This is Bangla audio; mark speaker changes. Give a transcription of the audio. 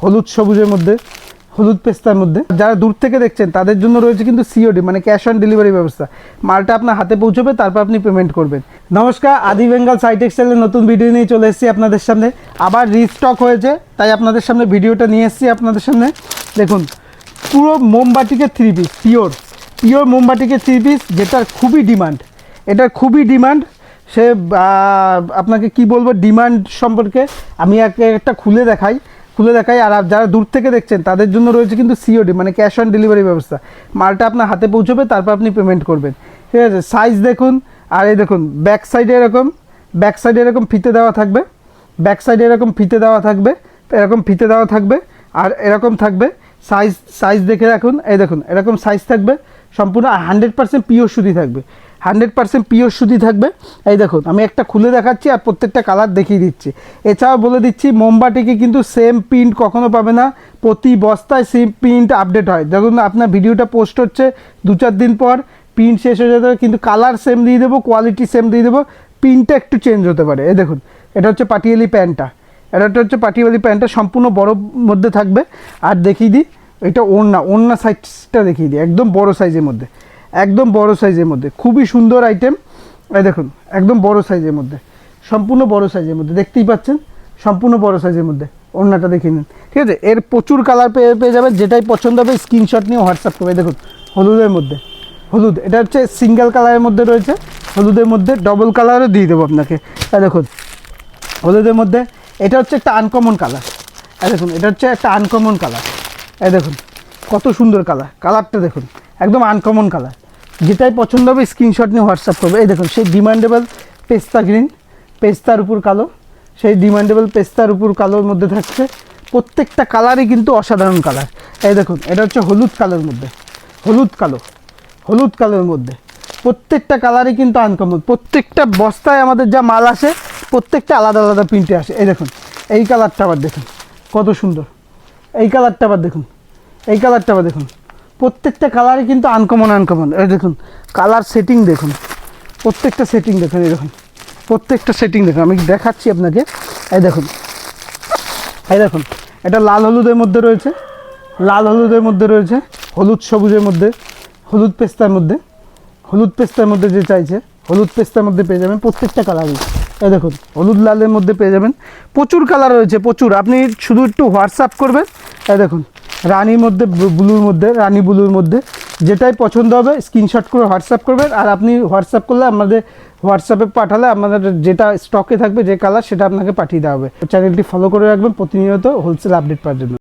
Speaker 1: হলুদ সবুজের মধ্যে, হলুদ পেস্তার মধ্যে। যারা দূর থেকে দেখছেন তাদের জন্য রয়েছে কিন্তু সিওডি মানে ক্যাশ অন ডেলিভারি ব্যবস্থা। মালটা আপনার হাতে পৌঁছবে, তারপর আপনি পেমেন্ট করবেন। নমস্কার, আদি বেঙ্গল সাই টেক্সটাইলের নতুন ভিডিও নিয়ে চলে এসেছি আপনাদের সামনে। আবার রিস্টক হয়েছে, তাই আপনাদের সামনে ভিডিওটা নিয়ে এসেছি আপনাদের সামনে। দেখুন, পুরো মোমবাটিকে থ্রি পিস, পিওর মোমবাটিকে থ্রি পিস, যেটার খুবই ডিমান্ড। এটার খুবই ডিমান্ড। সে আপনাকে কি বলবো ডিমান্ড সম্পর্কে, আমি একটা খুলে দেখাই। আর যারা দূর থেকে দেখছেন তাদের জন্য রয়েছে কিন্তু সিওডি মানে ক্যাশ অন ডেলিভারি ব্যবস্থা। মালটা আপনার হাতে পৌঁছবে, তারপর আপনি পেমেন্ট করবেন। ঠিক আছে, সাইজ দেখুন। আর এই দেখুন, ব্যাক সাইডে এরকম ফিতে দেওয়া থাকবে, এরকম ফিতে দেওয়া থাকবে আর এরকম থাকবে। সাইজ দেখে রাখুন। এই দেখুন, এরকম সাইজ থাকবে সম্পূর্ণ। 100% পিওর সুতি থাকবে, 100% পিওর সুতি থাকবে। এই দেখুন, আমি একটা খুলে দেখাচ্ছি আর প্রত্যেকটা কালার দেখিয়ে দিচ্ছি। এছাড়াও বলে দিচ্ছি, মোমবাটিকে কিন্তু সেম প্রিন্ট কখনো পাবে না। প্রতি বস্তায় সেম প্রিন্ট আপডেট হয়। দেখুন, আপনার ভিডিওটা পোস্ট হচ্ছে 2-4 দিন পর প্রিন্ট শেষ হয়ে যেতে পারে, কিন্তু কালার সেম দিয়ে দেবো, কোয়ালিটি সেম দিয়ে দেবো, প্রিন্টটা একটু চেঞ্জ হতে পারে। এই দেখুন, এটা হচ্ছে পাটিয়ালি প্যান্টটা, সম্পূর্ণ বড় মধ্যে থাকবে। আর দেখিয়ে দিই, এটা ওড়না সাইজটা দেখিয়ে দিই, একদম বড় সাইজের মধ্যে, খুবই সুন্দর আইটেম। এই দেখুন, একদম বড় সাইজের মধ্যে, সম্পূর্ণ বড় সাইজের মধ্যে, দেখতেই পাচ্ছেন, সম্পূর্ণ বড় সাইজের মধ্যে। ওড়নাটা দেখিয়ে নিন। ঠিক আছে, এর প্রচুর কালার পেয়ে যাবেন। যেটাই পছন্দ হবে স্ক্রিনশট নিয়ে হোয়াটসঅ্যাপ করবে। দেখুন, হলুদ, এটা হচ্ছে সিঙ্গেল কালারের মধ্যে রয়েছে। হলুদের মধ্যে ডবল কালারও দিয়ে দেবো আপনাকে। দেখুন, হলুদের মধ্যে এটা হচ্ছে একটা আনকমন কালার। এই দেখুন, এই দেখুন কত সুন্দর কালারটা দেখুন, একদম আনকমন কালার। যেটাই পছন্দ হবে স্ক্রিনশট নিয়ে হোয়াটসঅ্যাপ করবে। এই দেখুন, সেই ডিমান্ডেবল পেস্তা গ্রিন, পেস্তার উপর কালোর মধ্যে থাকছে। প্রত্যেকটা কালারই কিন্তু অসাধারণ কালার। এই দেখুন, এটা হচ্ছে হলুদ কালোর মধ্যে, প্রত্যেকটা কালারই কিন্তু আনকমন। প্রত্যেকটা বস্তায় আমাদের যা মাল আসে প্রত্যেকটা আলাদা আলাদা প্রিন্টে আসে। এই দেখুন, এই কালারটা আবার দেখুন কত সুন্দর। এই কালারটা আবার দেখুন, প্রত্যেকটা কালারই কিন্তু আনকমন। এই দেখুন, কালার সেটিং দেখুন, প্রত্যেকটা সেটিং দেখুন। এই দেখুন, প্রত্যেকটা সেটিং দেখুন, আমি দেখাচ্ছি আপনাকে। এই দেখুন, এটা লাল হলুদের মধ্যে রয়েছে, হলুদ সবুজের মধ্যে, হলুদ পেস্তার মধ্যে যে চাইছে হলুদ পেস্তার মধ্যে পেয়ে যাবেন প্রত্যেকটা কালারই। এই দেখুন, হলুদ লালের মধ্যে পেয়ে যাবেন, প্রচুর কালার রয়েছে, প্রচুর। আপনি শুধু একটু হোয়াটসঅ্যাপ করবেন। এই দেখুন, রানি ব্লুর মধ্যে যেটাই পছন্দ হবে স্ক্রিনশট করে হোয়াটসঅ্যাপ করবেন। আর আপনি হোয়াটসঅ্যাপ করলে আমাদের হোয়াটসঅ্যাপে পাঠালে আমাদের যেটা স্টকে থাকবে, যে কালার, সেটা আপনাকে পাঠিয়ে দেওয়া হবে। চ্যানেলটি ফলো করে রাখবেন প্রতিনিয়ত হোলসেল আপডেট পাওয়ার জন্য।